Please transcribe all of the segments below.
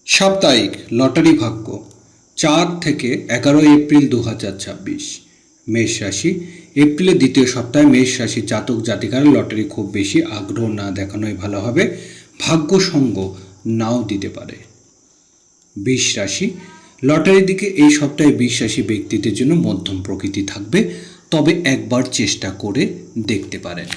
সাপ্তাহিক লটারি ভাগ্য 4 থেকে 11 এপ্রিল 2026। মেষ রাশি। এপ্রিলের দ্বিতীয় সপ্তাহে মেষ রাশির জাতক জাতিকারা লটারি খুব বেশি আগ্রহ না দেখানোই ভালো হবে, ভাগ্য সঙ্গ নাও দিতে পারে। বৃষ রাশি। লটারির দিকে এই সপ্তাহে বৃষ রাশি ব্যক্তিদের জন্য মধ্যম প্রকৃতি থাকবে, তবে একবার চেষ্টা করে দেখতে পারেন।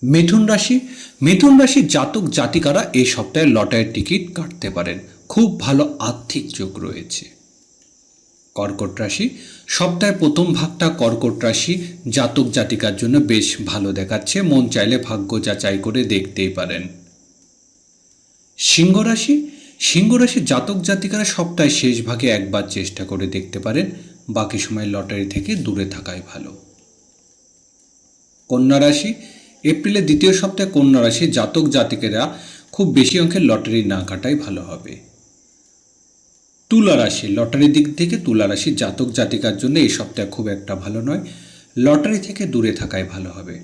মিথুন রাশি। মিথুন রাশির জাতক জাতিকারা এই সপ্তাহে লটারির টিকিট কাটতে পারেন, খুব ভালো আর্থিক যোগ রয়েছে। কর্কট রাশি। সপ্তাহে প্রথম ভাগটা কর্কট রাশি জাতক জাতিকার জন্য বেশ ভালো দেখাচ্ছে, মন চাইলে ভাগ্য যাচাই করে দেখতেই পারেন। সিংহ রাশি। সিংহ রাশির জাতক জাতিকারা সপ্তাহে শেষ ভাগে একবার চেষ্টা করে দেখতে পারেন, বাকি সময় লটারি থেকে দূরে থাকাই ভালো। কন্যা রাশি। এপ্রিলের দ্বিতীয় সপ্তাহে কন্যা রাশি জাতক জাতিকেরা খুব বেশি অঙ্কের লটারি না কাটাই ভালো হবে। তুলা রাশি। লটারির দিক থেকে তুলা রাশির জাতক জাতিকার জন্য এই সপ্তাহে খুব একটা ভালো নয়, লটারি থেকে দূরে থাকাই ভালো হবে।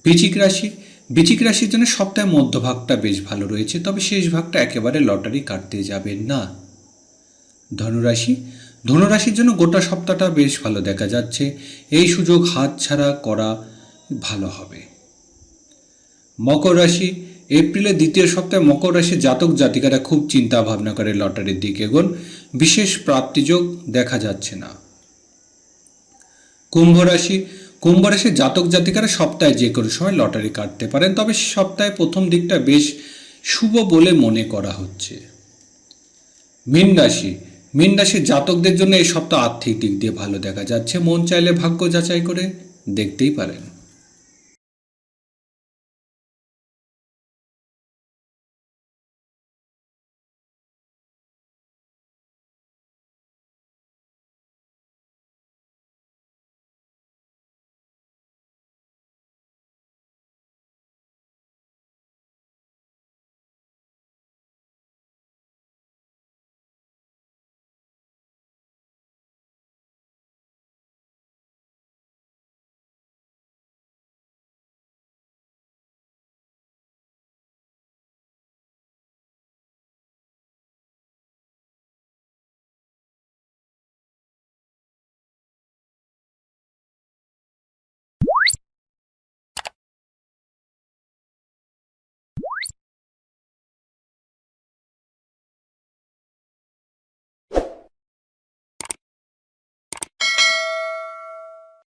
বৃশ্চিক রাশি। বৃশ্চিক রাশির জন্য সপ্তাহে মধ্যভাগটা বেশ ভালো রয়েছে, তবে শেষ ভাগটা একেবারে লটারি কাটতে যাবেন না। ধনুরাশি। ধনুরাশির জন্য গোটা সপ্তাহটা বেশ ভালো দেখা যাচ্ছে, এই সুযোগ হাতছাড়া করা ভালো হবে। মকর রাশি। এপ্রিলের দ্বিতীয় সপ্তাহে মকর রাশির জাতক জাতিকারা খুব চিন্তা ভাবনা করে লটারির দিকে এগোন, বিশেষ প্রাপ্তিযোগ দেখা যাচ্ছে না। কুম্ভ রাশি। কুম্ভ রাশির জাতক জাতিকারা সপ্তাহে যে কোনো সময় লটারি কাটতে পারেন, তবে সপ্তাহে প্রথম দিকটা বেশ শুভ বলে মনে করা হচ্ছে। মীন রাশি। মীন রাশির জাতকদের জন্য এই সপ্তাহ আর্থিক দিক দিয়ে ভালো দেখা যাচ্ছে, মন চাইলে ভাগ্য যাচাই করে দেখতেই পারেন।